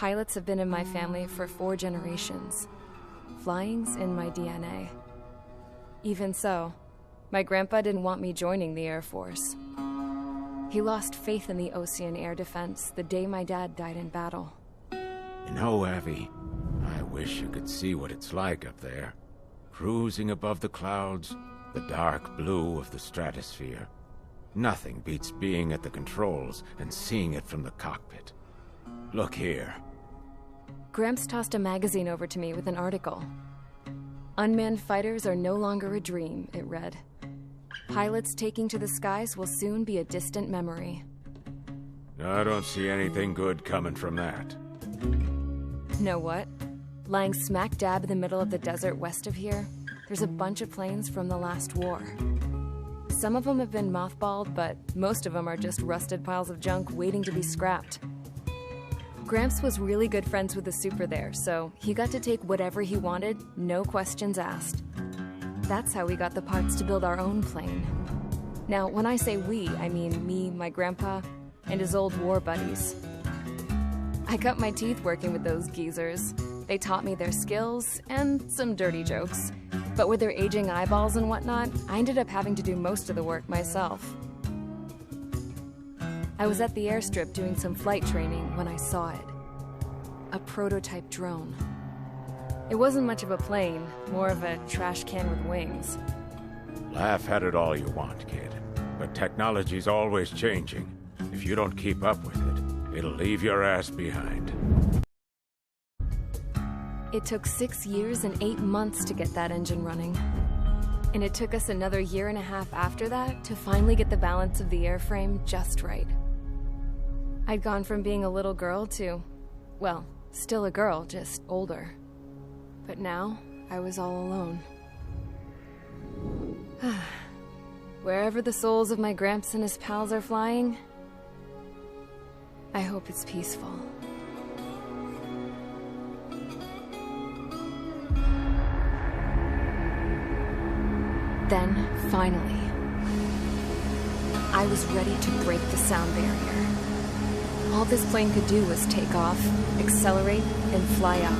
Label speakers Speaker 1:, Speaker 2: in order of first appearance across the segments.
Speaker 1: Pilots have been in my family for 4 generations. Flying's in my DNA. Even so, my grandpa didn't want me joining the Air Force. He lost faith in the Ocean Air Defense the day my dad died in battle.
Speaker 2: You know, Abby, I wish you could see what it's like up there. Cruising above the clouds, the dark blue of the stratosphere. Nothing beats being at the controls and seeing it from the cockpit. Look here.
Speaker 1: Gramps tossed a magazine over to me with an article. Unmanned fighters are no longer a dream, it read. Pilots taking to the skies will soon be a distant memory.
Speaker 2: I don't see anything good coming from that.
Speaker 1: Know what? Lying smack dab in the middle of the desert west of here, there's a bunch of planes from the last war. Some of them have been mothballed, but most of them are just rusted piles of junk waiting to be scrapped. Gramps was really good friends with the super there, so he got to take whatever he wanted, no questions asked. That's how we got the parts to build our own plane. Now, when I say we, I mean me, my grandpa, and his old war buddies. I cut my teeth working with those geezers. They taught me their skills, and some dirty jokes. But with their aging eyeballs and whatnot, I ended up having to do most of the work myself. I was at the airstrip doing some flight training when I saw it. A prototype drone. It wasn't much of a plane, more of a trash can with wings.
Speaker 2: Laugh at it all you want, kid. But technology's always changing. If you don't keep up with it, it'll leave your ass behind.
Speaker 1: It took 6 years and 8 months to get that engine running. And it took us another 1.5 years after that to finally get the balance of the airframe just right. I'd gone from being a little girl to, well, still a girl, just older. But now, I was all alone. Wherever the souls of my Gramps and his pals are flying, I hope it's peaceful. Then, finally, I was ready to break the sound barrier. All this plane could do was take off, accelerate, and fly up.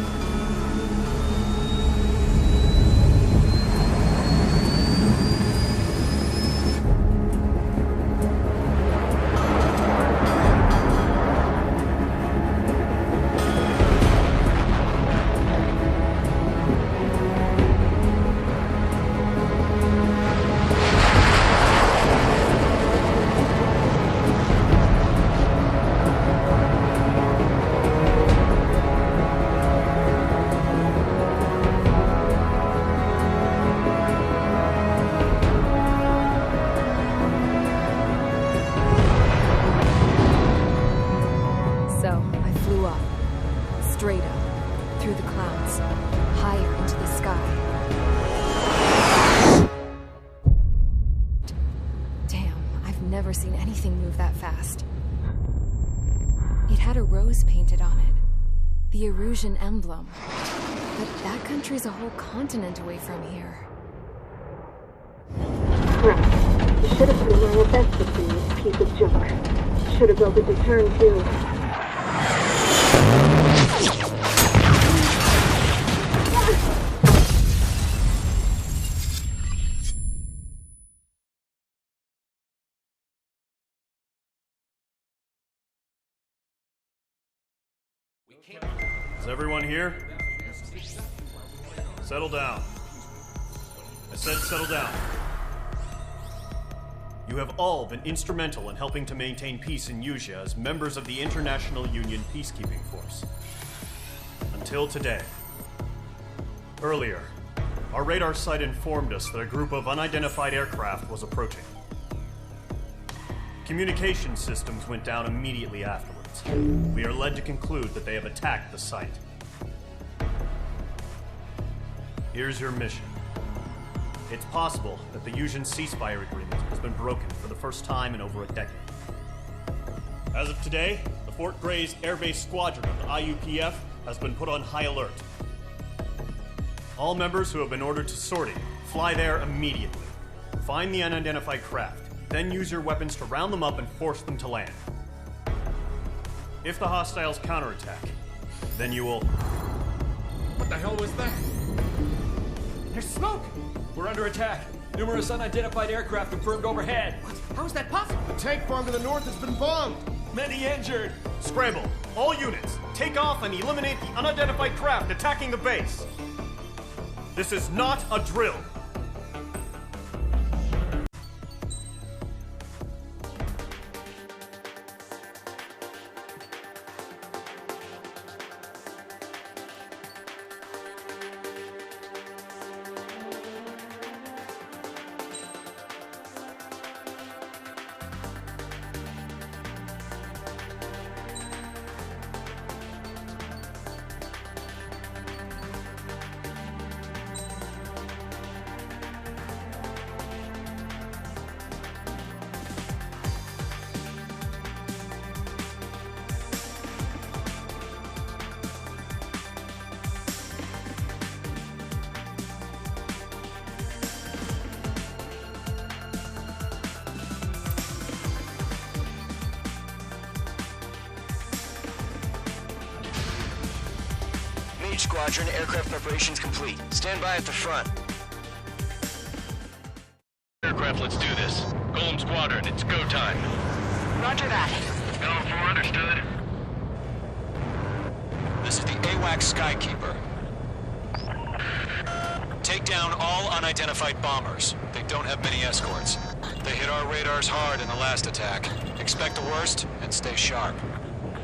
Speaker 1: Straight up, through the clouds, higher into the sky. Damn, I've never seen anything move that fast. It had a rose painted on it, the Erusian emblem. But that country's a whole continent away from here.
Speaker 3: Right. You should have put in your best to see this piece of junk. Should have built a deterrent too.
Speaker 4: Is everyone here? Settle down. I said settle down. You have all been instrumental in helping to maintain peace in Usea as members of the International Union Peacekeeping Force. Until today. Earlier, our radar site informed us that a group of unidentified aircraft was approaching. Communication systems went down immediately afterwards. We are led to conclude that they have attacked the site. Here's your mission. It's possible that the Usean ceasefire agreement has been broken for the first time in over a decade. As of today, the Fort Gray's Air Base Squadron of the IUPF has been put on high alert. All members who have been ordered to sortie, fly there immediately. Find the unidentified craft, then use your weapons to round them up and force them to land. If the hostiles counterattack, Then you will...
Speaker 5: What the hell was that? There's smoke! We're under attack. Numerous unidentified aircraft confirmed overhead. What? How is that possible?
Speaker 6: The tank farm to the north has been bombed.
Speaker 5: Many injured.
Speaker 4: Scramble. All units, take off and eliminate the unidentified craft attacking the base. This is not a drill.
Speaker 7: Squadron, aircraft preparations complete. Stand by at the front.
Speaker 8: Aircraft, let's do this. Golem Squadron, it's go time.
Speaker 9: Roger that.
Speaker 8: Going for understood.
Speaker 7: This is the AWACS Skykeeper. Take down all unidentified bombers. They don't have many escorts. They hit our radars hard in the last attack. Expect the worst and stay sharp.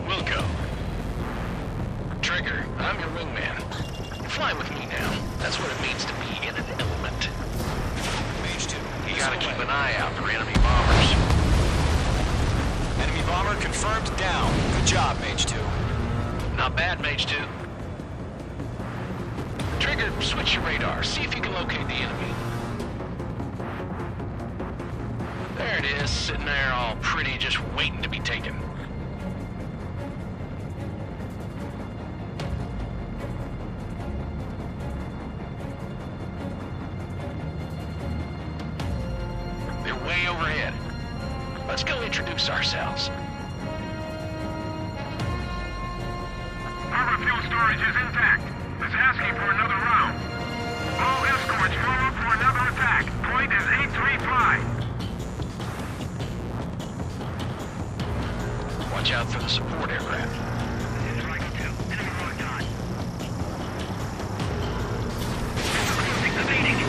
Speaker 8: We'll go. Trigger, I'm your wingman. Fly with me now. That's what it means to be in an element.
Speaker 7: Mage 2.
Speaker 8: You gotta keep an eye out for enemy bombers.
Speaker 7: Enemy bomber confirmed down. Good job, Mage 2.
Speaker 8: Not bad, Mage 2. Trigger, switch your radar. See if you can locate the enemy. There it is, sitting there all pretty, just waiting to be taken. Way overhead. Let's go introduce ourselves.
Speaker 10: Our fuel storage is intact. It's asking for another round. All escorts form up for another attack. Point is 835.
Speaker 8: Watch out for the support aircraft.
Speaker 10: Enemy locked on. Evading.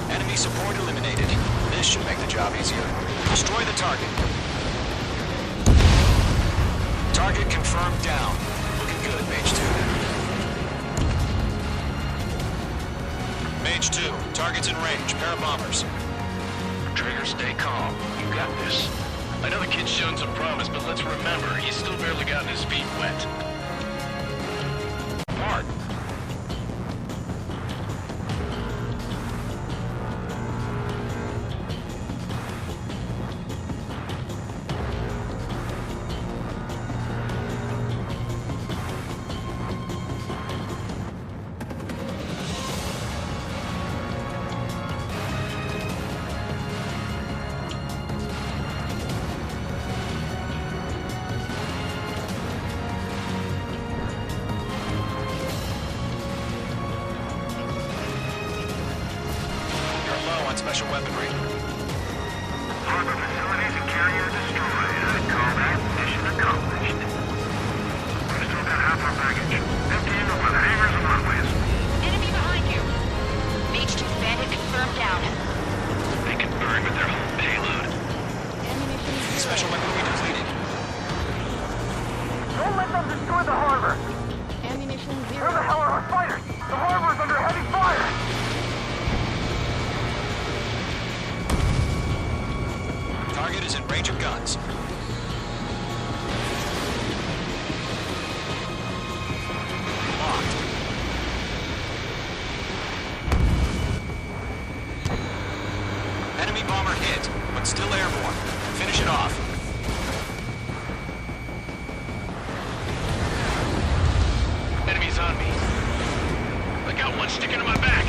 Speaker 7: Enemy support eliminated. This should make the job easier. Destroy the target. Target confirmed down. Looking good, Mage 2. Mage 2, target's in range. Pair of bombers.
Speaker 8: Trigger, stay calm. You got this. I know the kid's shown some promise, but let's remember, he's still barely gotten his feet wet. Mark.
Speaker 7: Special weaponry.
Speaker 10: Harbor facilities and carrier destroyed. I'd call that mission accomplished. We've still got half our baggage. Emptying over the hangars and runways.
Speaker 9: Enemy behind you. Mage 2 bandit confirmed down.
Speaker 8: They can burn with their whole payload.
Speaker 1: Ammunition zero.
Speaker 7: Special weaponry depleted.
Speaker 10: Don't let them destroy the harbor.
Speaker 1: Ammunition
Speaker 10: Where the
Speaker 1: zero.
Speaker 10: hell are our fighters? The harbor's under heavy fire.
Speaker 7: Target is in range of guns. Locked. Enemy bomber hit, but still airborne. Finish it off.
Speaker 8: Enemies on me. I got one sticking to my back.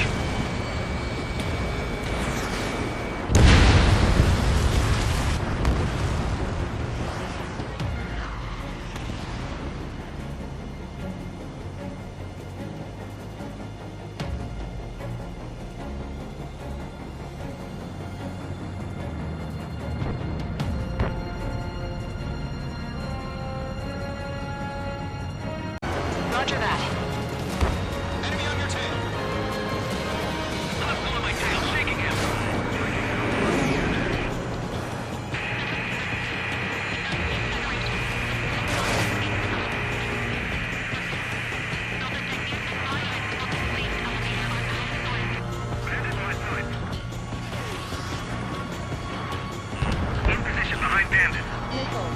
Speaker 10: abandoned.
Speaker 1: Nickel.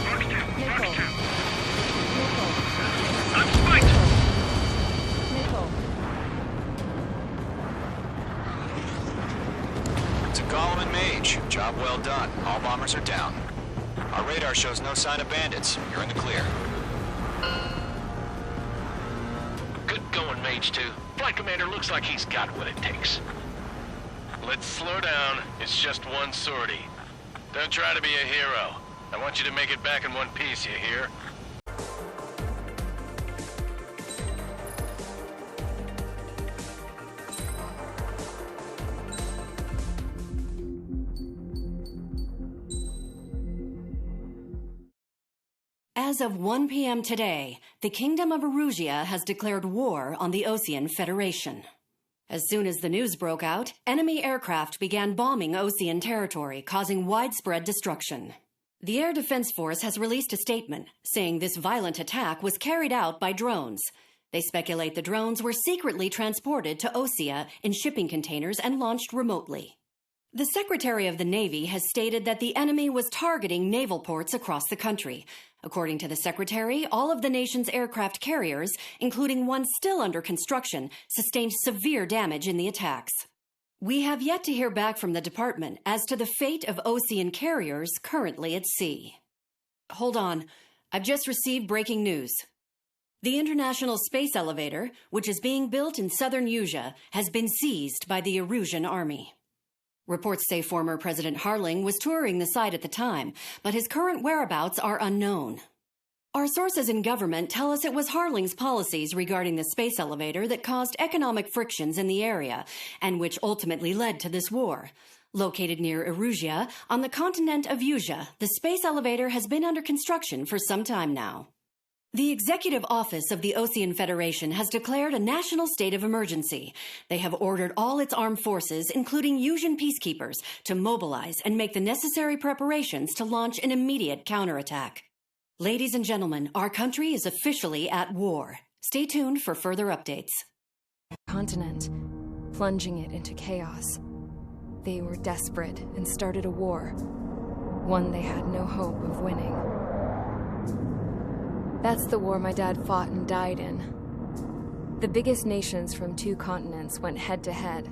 Speaker 10: Fox 2, Fox 2.
Speaker 1: Nickel.
Speaker 10: I'm spiked.
Speaker 1: Nickel.
Speaker 7: To Gollum and Mage, job well done. All bombers are down. Our radar shows no sign of bandits. You're in the clear.
Speaker 8: Good going, Mage 2. Flight Commander looks like he's got what it takes. Let's slow down. It's just one sortie. Don't try to be a hero. I want you to make it back in one piece, you hear?
Speaker 11: As of 1 p.m. today, the Kingdom of Erusia has declared war on the Osean Federation. As soon as the news broke out, enemy aircraft began bombing Osean territory, causing widespread destruction. The Air Defense Force has released a statement saying this violent attack was carried out by drones. They speculate the drones were secretly transported to Osea in shipping containers and launched remotely. The Secretary of the Navy has stated that the enemy was targeting naval ports across the country. According to the Secretary, all of the nation's aircraft carriers, including one still under construction, sustained severe damage in the attacks. We have yet to hear back from the department as to the fate of Osean carriers currently at sea. Hold on. I've just received breaking news. The International Space Elevator, which is being built in southern Usea, has been seized by the Erusian Army. Reports say former President Harling was touring the site at the time, but his current whereabouts are unknown. Our sources in government tell us it was Harling's policies regarding the space elevator that caused economic frictions in the area, and which ultimately led to this war. Located near Erusia, on the continent of Usea, the space elevator has been under construction for some time now. The Executive Office of the Osean Federation has declared a national state of emergency. They have ordered all its armed forces, including Usian peacekeepers, to mobilize and make the necessary preparations to launch an immediate counterattack. Ladies and gentlemen, our country is officially at war. Stay tuned for further updates.
Speaker 1: Continent, plunging it into chaos. They were desperate and started a war, one they had no hope of winning. That's the war my dad fought and died in. The biggest nations from 2 continents went head-to-head,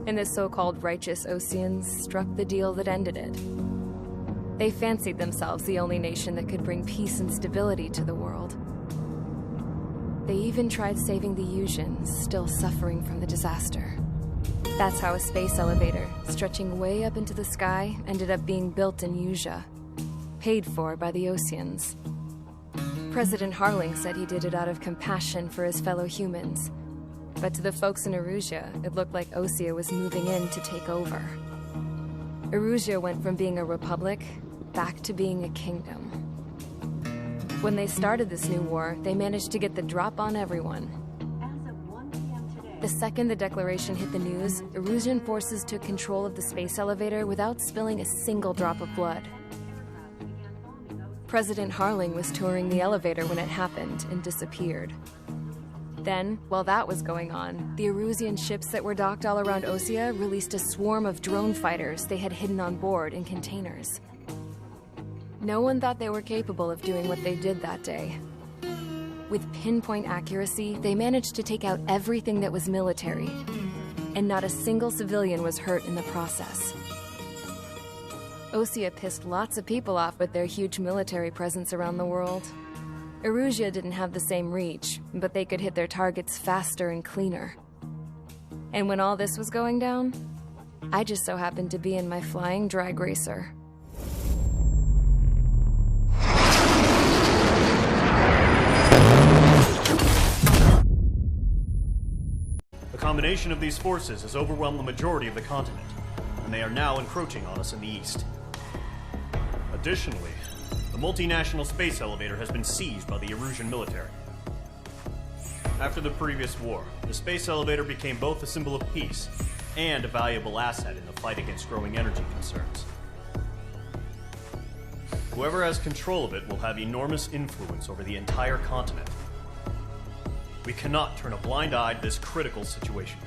Speaker 1: and the so-called righteous Oseans struck the deal that ended it. They fancied themselves the only nation that could bring peace and stability to the world. They even tried saving the Usians, still suffering from the disaster. That's how a space elevator, stretching way up into the sky, ended up being built in Usea, paid for by the Oseans. President Harling said he did it out of compassion for his fellow humans. But to the folks in Erusia, it looked like Osea was moving in to take over. Erusia went from being a republic back to being a kingdom. When they started this new war, they managed to get the drop on everyone. The second the declaration hit the news, Erusian forces took control of the space elevator without spilling a single drop of blood. President Harling was touring the elevator when it happened and disappeared. Then, while that was going on, the Erusian ships that were docked all around Osea released a swarm of drone fighters they had hidden on board in containers. No one thought they were capable of doing what they did that day. With pinpoint accuracy, they managed to take out everything that was military, and not a single civilian was hurt in the process. Osea pissed lots of people off with their huge military presence around the world. Erusia didn't have the same reach, but they could hit their targets faster and cleaner. And when all this was going down, I just so happened to be in my flying drag racer.
Speaker 4: The combination of these forces has overwhelmed the majority of the continent, and they are now encroaching on us in the east. Additionally, the multinational space elevator has been seized by the Erusian military. After the previous war, the space elevator became both a symbol of peace and a valuable asset in the fight against growing energy concerns. Whoever has control of it will have enormous influence over the entire continent. We cannot turn a blind eye to this critical situation.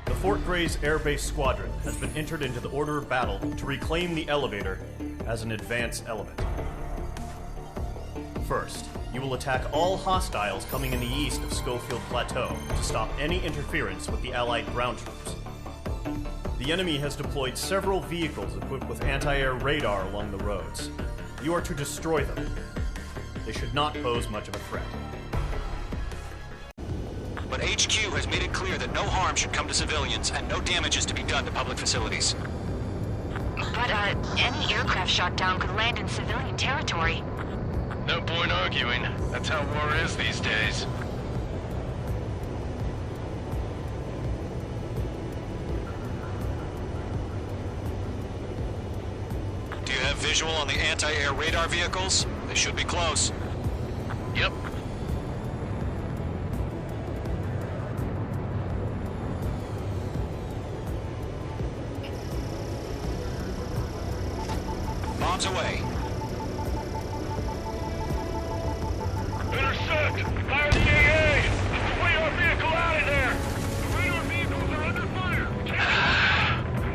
Speaker 4: The Fort Gray's Air Base Squadron has been entered into the order of battle to reclaim the elevator as an advance element. First, you will attack all hostiles coming in the east of Schofield Plateau to stop any interference with the Allied ground troops. The enemy has deployed several vehicles equipped with anti-air radar along the roads. You are to destroy them. They should not pose much of a threat.
Speaker 7: But HQ has made it clear that no harm should come to civilians and no damage is to be done to public facilities.
Speaker 9: But, any aircraft shot down could land in civilian territory.
Speaker 8: No point arguing. That's how war is these days.
Speaker 7: Do you have visual on the anti-air radar vehicles? They should be close.
Speaker 8: Yep.
Speaker 7: Bombs away.
Speaker 10: Intercept! Fire the AA! Get the radar vehicle out of there! The radar vehicles are under fire!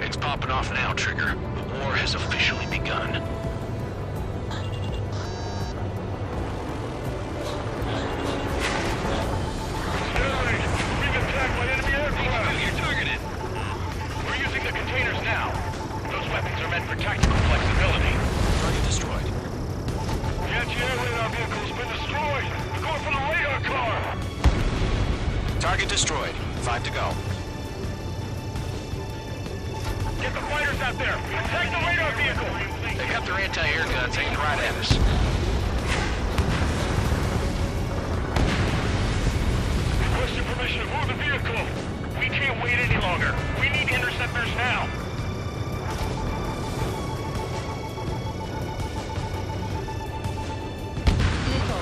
Speaker 8: It's popping off now, Trigger. The war has officially begun.
Speaker 10: Allied, we're being attacked by enemy aircraft! You're targeted! We're using the containers now. Those weapons are meant for tactical flexibility.
Speaker 7: Target destroyed.
Speaker 10: The anti-air radar vehicle has been destroyed! We're going for the radar car!
Speaker 7: Target destroyed. 5 to go.
Speaker 10: Get the fighters out there! Attack the radar vehicle!
Speaker 8: They got their anti-air guns aimed right at us.
Speaker 10: Requesting permission to move the vehicle! We can't wait any longer! We need interceptors now!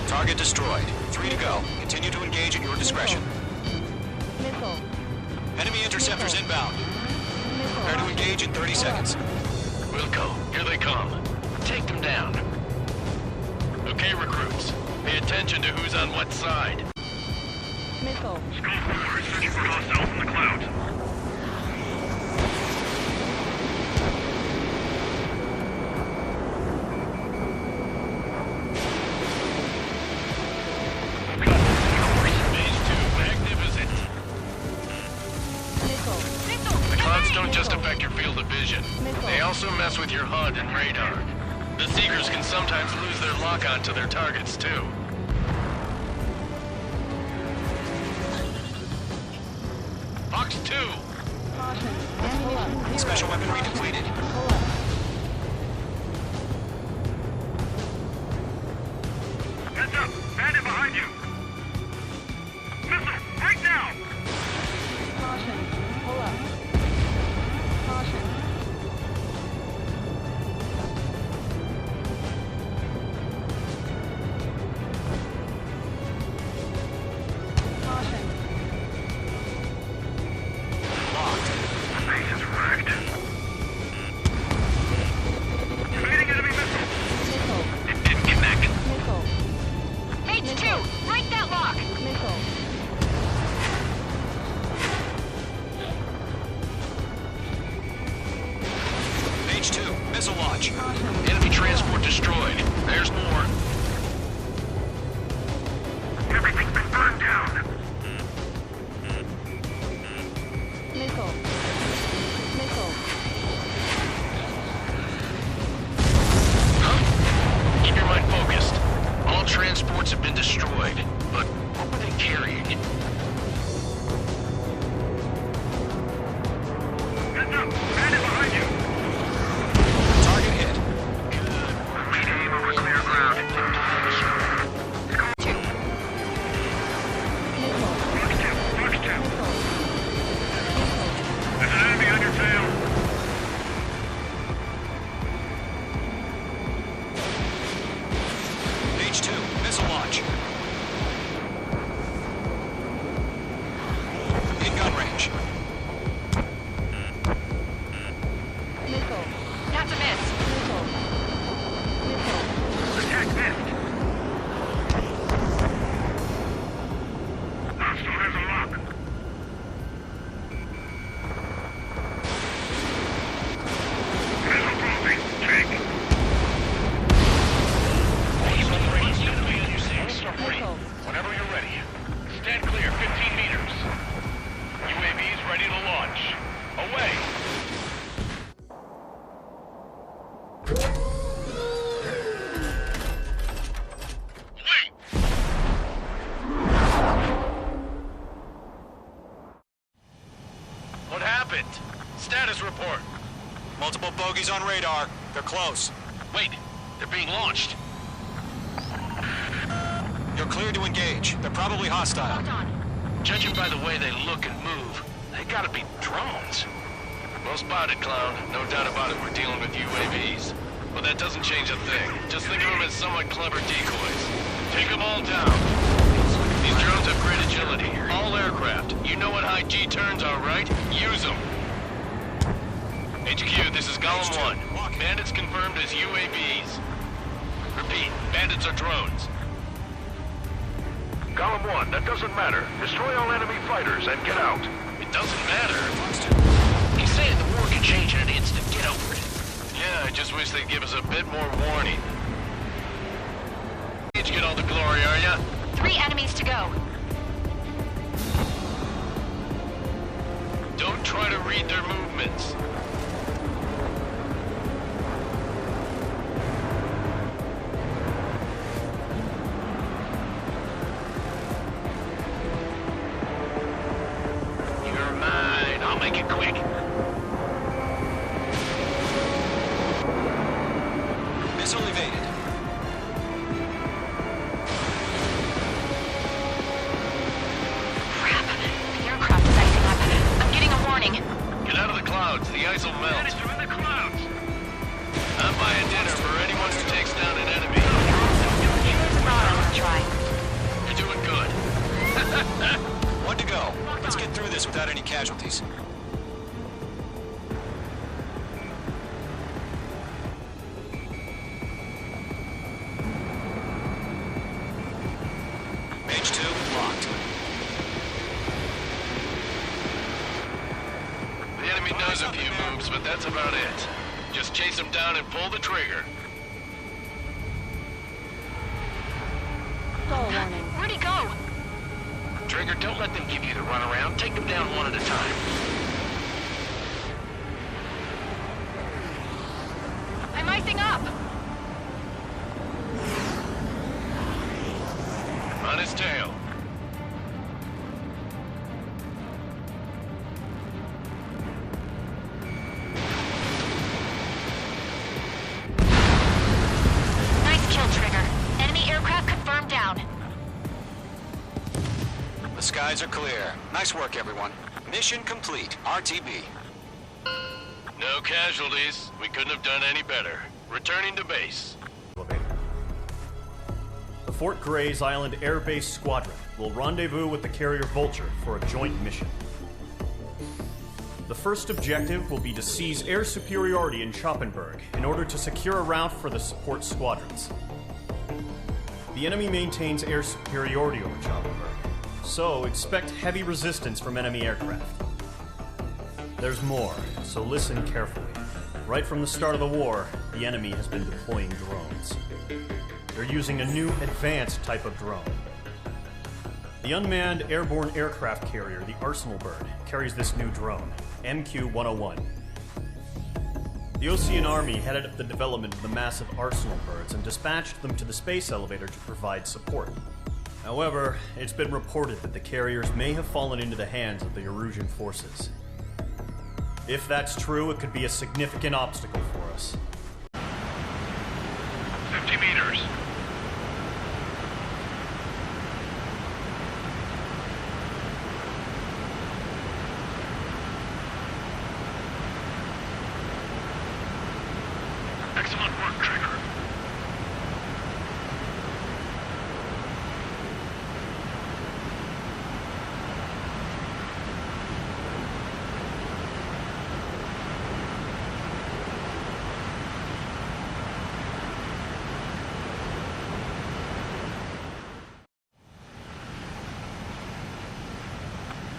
Speaker 7: Target destroyed. 3 to go. Continue to engage at your discretion. Enemy interceptors inbound. Prepare to engage in 30 seconds.
Speaker 8: Wilco, here they come. Take them down. Okay, recruits. Pay attention to who's on what side.
Speaker 10: Schofield, we're searching for hostiles in the clouds.
Speaker 8: Don't just affect your field of vision. They also mess with your HUD and radar. The Seekers can sometimes lose their lock-on to their targets, too. Fox 2!
Speaker 7: Special weaponry depleted.
Speaker 10: Heads up! Bandit behind you! Missile! Right now!
Speaker 7: Missile launch.
Speaker 8: Enemy transport destroyed. There's more.
Speaker 10: Everything's been burned down.
Speaker 8: Huh? Keep your mind focused. All transports have been destroyed. But what were they carrying?
Speaker 10: Heads up! Bandit behind you!
Speaker 7: Target hit.
Speaker 10: Good. Lead aim over clear ground. Fox 2. There's an enemy on your tail.
Speaker 7: H2, missile launch. In gun range.
Speaker 9: That's a miss.
Speaker 10: Attack missed. Hostile has a lock. Missile crossing. Take.
Speaker 7: Multiple bogeys on radar. They're close.
Speaker 8: Wait, they're being launched.
Speaker 7: You're cleared to engage. They're probably hostile.
Speaker 9: Hold on.
Speaker 8: Judging by the way they look and move, they gotta be drones. Well spotted, Clown. No doubt about it, we're dealing with UAVs. But that doesn't change a thing. Just think of them as somewhat clever decoys. Take them all down. These drones have great agility. All aircraft. You know what high G turns are, right? Use them. HQ, this is Golem 1. Bandits confirmed as UAVs. Repeat, bandits are drones.
Speaker 10: Golem 1, that doesn't matter. Destroy all enemy fighters and get out.
Speaker 8: It doesn't matter.
Speaker 12: He's saying the war can change in an instant. Get over it.
Speaker 8: Yeah, I just wish they'd give us a bit more warning. Did you get all the glory, are ya?
Speaker 9: 3 enemies to go.
Speaker 8: Don't try to read their movements.
Speaker 12: You're mine. I'll make it quick.
Speaker 7: Missile evaded.
Speaker 9: Crap. The aircraft is icing up. I'm getting a warning.
Speaker 8: Get out of the clouds. The ice will melt.
Speaker 10: Bandits are in the clouds.
Speaker 8: I'm buying dinner for anyone who takes down an enemy.
Speaker 9: I'll try.
Speaker 8: You're doing good.
Speaker 7: One to go. Let's get through this without any casualties. Mage 2, locked.
Speaker 8: The enemy knows a few moves, but that's about it. Just chase them down and pull the trigger.
Speaker 9: Where'd he go?
Speaker 12: Trigger, don't let them give you the runaround. Take them down one at a time.
Speaker 9: I'm icing up.
Speaker 8: On his tail.
Speaker 9: Nice kill, Trigger. Enemy aircraft confirmed down.
Speaker 7: The skies are clear. Nice work, everyone. Mission complete. RTB.
Speaker 8: No casualties. We couldn't have done any better. Returning to base.
Speaker 4: The Fort Gray's Island Air Base Squadron will rendezvous with the carrier Vulture for a joint mission. The first objective will be to seize air superiority in Schoppenberg in order to secure a route for the support squadrons. The enemy maintains air superiority over Schoppenberg, so expect heavy resistance from enemy aircraft. There's more, so listen carefully. Right from the start of the war, the enemy has been deploying drones. They're using a new advanced type of drone. The unmanned airborne aircraft carrier, the Arsenal Bird, carries this new drone, MQ-101. The Ocean Army headed up the development of the massive Arsenal Birds and dispatched them to the space elevator to provide support. However, it's been reported that the carriers may have fallen into the hands of the Erusian forces. If that's true, it could be a significant obstacle for us.
Speaker 10: 50 meters. Excellent work, Trigger.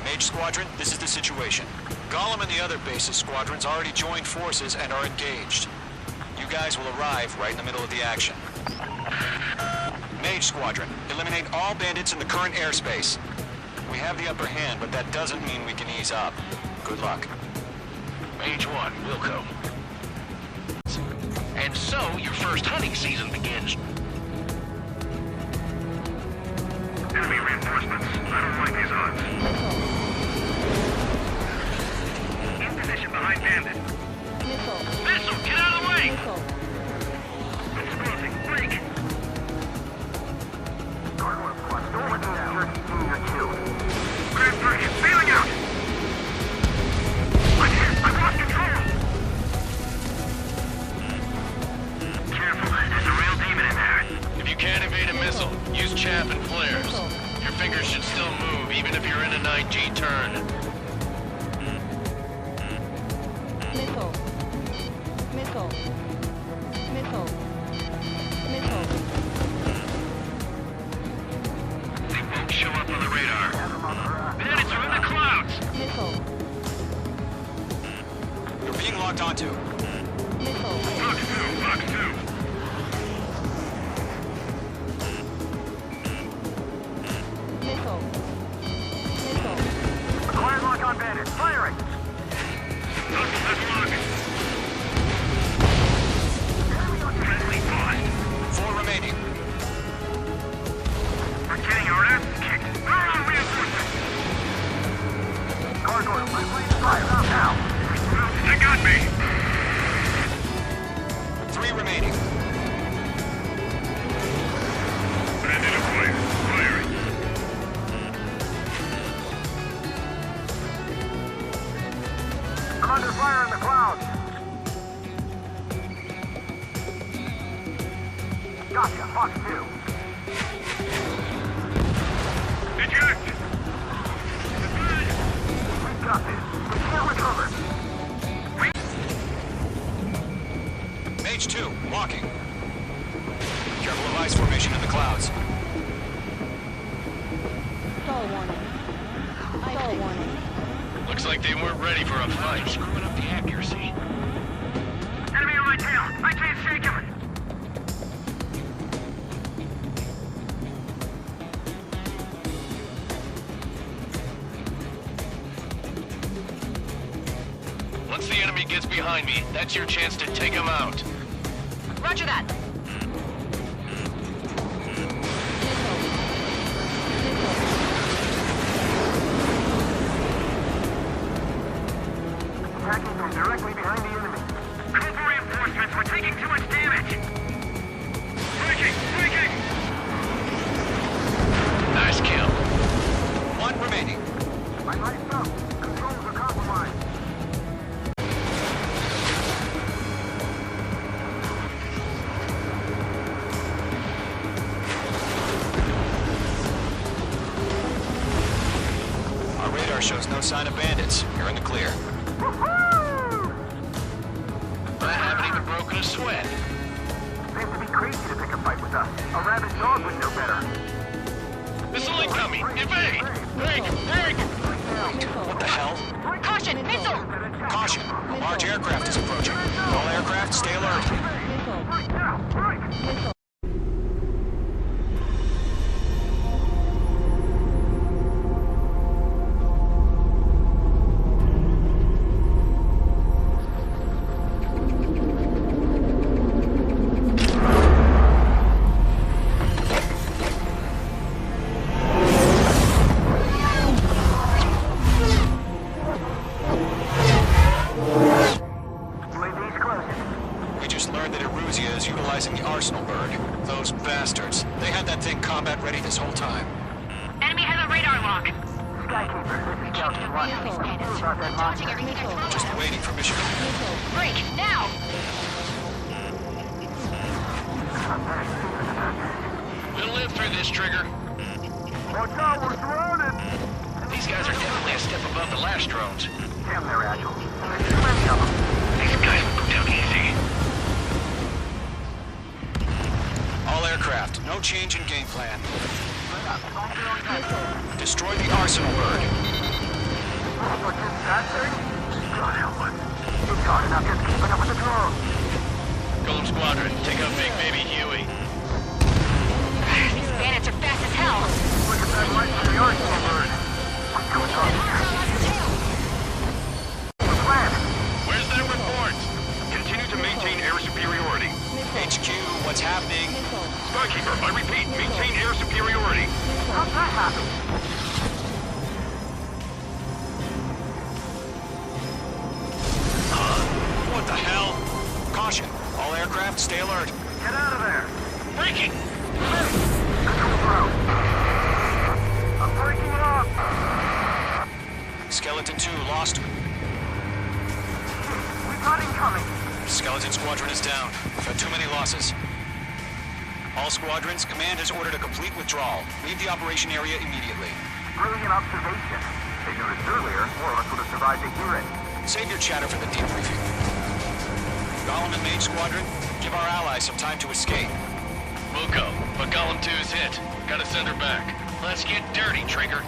Speaker 7: Mage Squadron, this is the situation. Golem and the other base's squadrons already joined forces and are engaged. You guys will arrive right in the middle of the action. Mage Squadron, eliminate all bandits in the current airspace. We have the upper hand, but that doesn't mean we can ease up. Good luck.
Speaker 12: Mage 1, Wilco. And so, your first hunting season begins.
Speaker 10: Enemy reinforcements. I don't like these odds. In position behind bandit.
Speaker 8: missile. Use chaff and flares. Your fingers should still move, even if you're in a 9G turn.
Speaker 3: Missile. Missile. Missile. Missile.
Speaker 8: They won't show up on the radar. Bandits are in the clouds!
Speaker 3: Missile.
Speaker 7: You're being locked onto.
Speaker 3: Missile.
Speaker 10: Box 2.
Speaker 3: Missile. Missile.
Speaker 10: Acquired lock on bandits. Firing! Let's look. Friendly paused.
Speaker 7: 4 remaining.
Speaker 10: We're getting our ass kicked. They're on reinforcements. Gargoyle, my plane's fire. Now. They got me.
Speaker 7: 3 remaining.
Speaker 10: Bandit acquired. Firing. I'm under fire in the clouds. Gotcha, Fox 2. Eject! We've got this. We can't recover.
Speaker 7: Mage 2, walking. Careful of ice formation in the clouds.
Speaker 3: Stall warning. Stall warning.
Speaker 8: Looks like they weren't ready for a fight. Screwing up the accuracy.
Speaker 10: Enemy on my tail. I can't shake him.
Speaker 8: Once the enemy gets behind me, that's your chance to take him out.
Speaker 9: Roger that.
Speaker 10: Attacking from directly behind the enemy. Call for reinforcements. We're taking too much damage. Breaking!
Speaker 8: Nice kill.
Speaker 7: 1 remaining.
Speaker 10: My light's up. Controls are compromised.
Speaker 7: Our radar shows no sign of bandits. You're in the clear.
Speaker 8: I haven't even broken a sweat.
Speaker 10: Seems to be crazy to pick a fight with us. A rabid dog would know better.
Speaker 8: Missile incoming! Evade! Break!
Speaker 7: What the hell?
Speaker 9: Caution! Missile!
Speaker 7: Caution! Large aircraft is approaching. All aircraft, stay alert.
Speaker 3: Missile.
Speaker 7: We just learned that Eruzia is utilizing the Arsenal bird. Those bastards. They had that thing combat ready this whole time.
Speaker 9: Enemy has a radar lock.
Speaker 10: Skykeeper, this is Scout 1. About that
Speaker 9: Dodging everything I throw
Speaker 7: Just
Speaker 9: at us.
Speaker 7: waiting for mission.
Speaker 9: Break! Now!
Speaker 8: We'll live through this, Trigger.
Speaker 10: Watch out, we're surrounded!
Speaker 8: These guys are definitely a step above the last drones.
Speaker 10: Damn, they're agile. There's too many of them.
Speaker 8: These guys will go down easy.
Speaker 7: All aircraft, no change in game plan. Destroy the Arsenal bird.
Speaker 10: What's in that thing? God help us. It's hard enough just keeping up with the drone.
Speaker 8: Golem Squadron, take out Big Baby Huey.
Speaker 9: These bandits are fast as hell.
Speaker 10: Look at that light from the Arsenal bird. What's going on here? What's plan?
Speaker 8: Where's that report? Continue to maintain air superiority.
Speaker 7: HQ, what's happening?
Speaker 8: Skykeeper, I repeat, maintain air superiority.
Speaker 10: How'd that happen?
Speaker 7: What the hell? Caution. All aircraft, stay alert.
Speaker 10: Get out of there.
Speaker 8: Breaking!
Speaker 10: Control through. I'm breaking it up.
Speaker 7: Skeleton 2 lost.
Speaker 10: We got incoming.
Speaker 7: Skeleton Squadron is down. We've had too many losses. All squadrons, command has ordered a complete withdrawal. Leave the operation area immediately.
Speaker 10: Brilliant observation. If you noticed earlier, more of us would have survived to hear it.
Speaker 7: Save your chatter for the debriefing. Golem and Mage Squadron, give our allies some time to escape.
Speaker 8: We'll go, but Golem 2's hit. Gotta send her back. Let's get dirty, Trigger.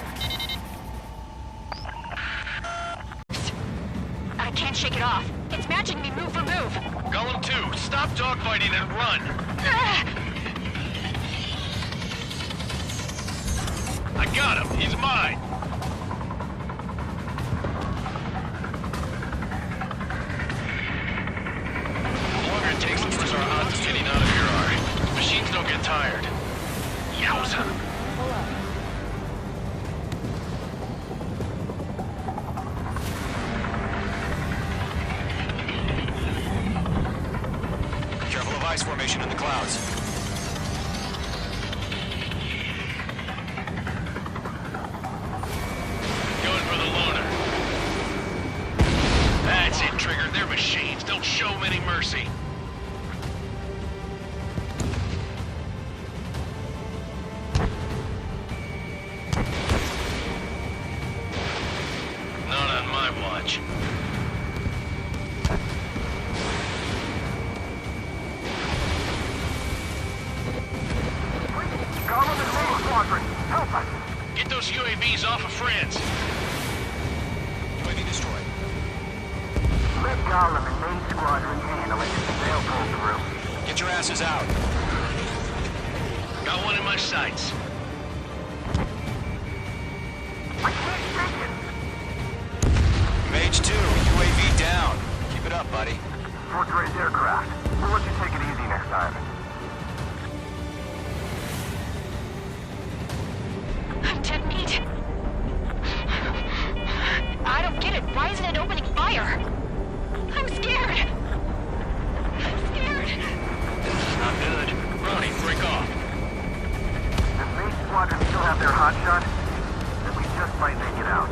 Speaker 9: I can't shake it off. It's matching me move for move.
Speaker 8: Golem 2, stop dogfighting and run! I got him! He's mine! The longer it takes, the worse our odds of getting out of here are. Machines don't get tired. Yowza!
Speaker 7: Careful of ice formation in the clouds.
Speaker 8: Going for the loner. That's it, Trigger. They're machines. Don't show them any mercy. Not on my watch.
Speaker 10: Golem and Mage Squadron, help us!
Speaker 8: Get those UAVs off of friends.
Speaker 7: UAV destroyed.
Speaker 10: Let Golem and Mage Squadron handle it if they'll pull through.
Speaker 7: Get your asses out.
Speaker 8: Got one in my sights.
Speaker 10: I can't shake it!
Speaker 7: Mage 2, UAV down. Keep it up, buddy.
Speaker 10: Fort Gray's aircraft. We'll let you take it easy next time.
Speaker 9: I'm dead meat. I don't get it. Why isn't it opening fire? I'm scared. I'm scared.
Speaker 8: This is not good. Ronnie, break off.
Speaker 10: Does Mage Squadron still have their hotshot? Then we just might make it out.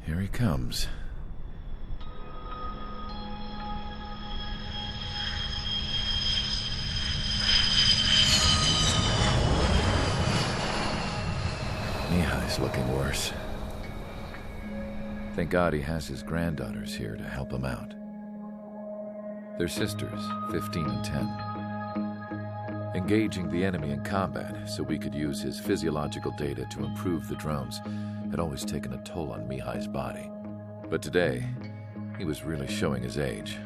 Speaker 13: Here he comes. Mihai's looking worse. Thank God he has his granddaughters here to help him out. They're sisters, 15 and 10. Engaging the enemy in combat so we could use his physiological data to improve the drones had always taken a toll on Mihai's body. But today, he was really showing his age.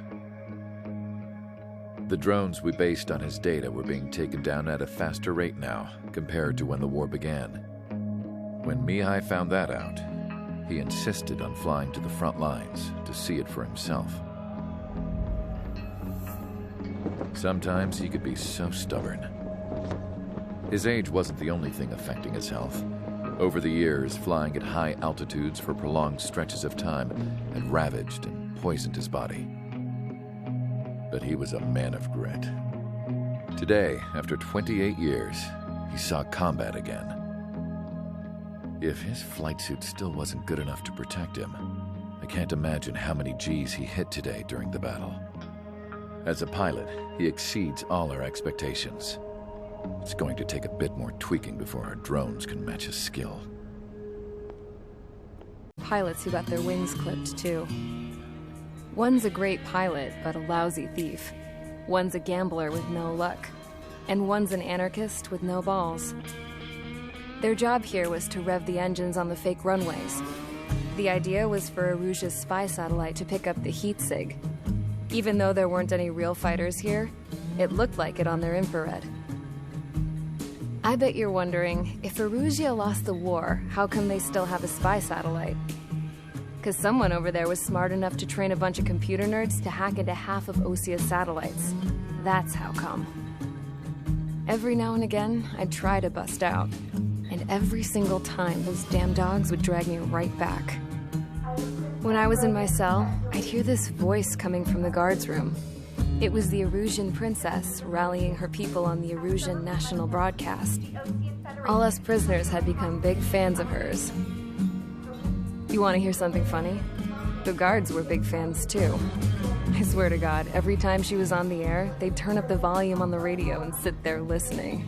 Speaker 13: The drones we based on his data were being taken down at a faster rate now compared to when the war began. When Mihai found that out, he insisted on flying to the front lines to see it for himself. Sometimes he could be so stubborn. His age wasn't the only thing affecting his health. Over the years, flying at high altitudes for prolonged stretches of time had ravaged and poisoned his body. But he was a man of grit. Today, after 28 years, he saw combat again. If his flight suit still wasn't good enough to protect him, I can't imagine how many G's he hit today during the battle. As a pilot, he exceeds all our expectations. It's going to take a bit more tweaking before our drones can match his skill.
Speaker 1: Pilots who got their wings clipped, too. One's a great pilot, but a lousy thief. One's a gambler with no luck. And one's an anarchist with no balls. Their job here was to rev the engines on the fake runways. The idea was for Aruja's spy satellite to pick up the heat sig. Even though there weren't any real fighters here, it looked like it on their infrared. I bet you're wondering, if Aruja lost the war, how come they still have a spy satellite? Because someone over there was smart enough to train a bunch of computer nerds to hack into half of Osia's satellites. That's how come. Every now and again, I'd try to bust out. And every single time, those damn dogs would drag me right back. When I was in my cell, I'd hear this voice coming from the guards room. It was the Erusian princess rallying her people on the Erusian national broadcast. All us prisoners had become big fans of hers. You want to hear something funny? The guards were big fans too. I swear to God, every time she was on the air, they'd turn up the volume on the radio and sit there listening.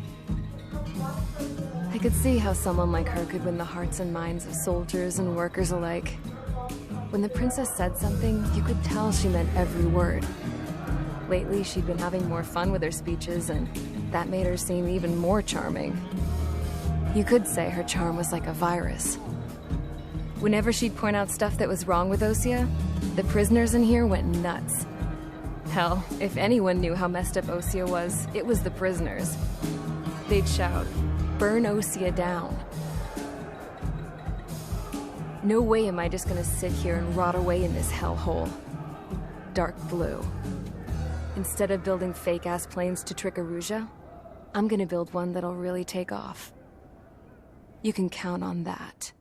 Speaker 1: I could see how someone like her could win the hearts and minds of soldiers and workers alike. When the princess said something, you could tell she meant every word. Lately, she'd been having more fun with her speeches, and that made her seem even more charming. You could say her charm was like a virus. Whenever she'd point out stuff that was wrong with Osea, the prisoners in here went nuts. Hell, if anyone knew how messed up Osea was, it was the prisoners. They'd shout, "Burn Osea down." No way am I just gonna sit here and rot away in this hellhole. Dark blue. Instead of building fake-ass planes to trick Erusia, I'm gonna build one that'll really take off. You can count on that.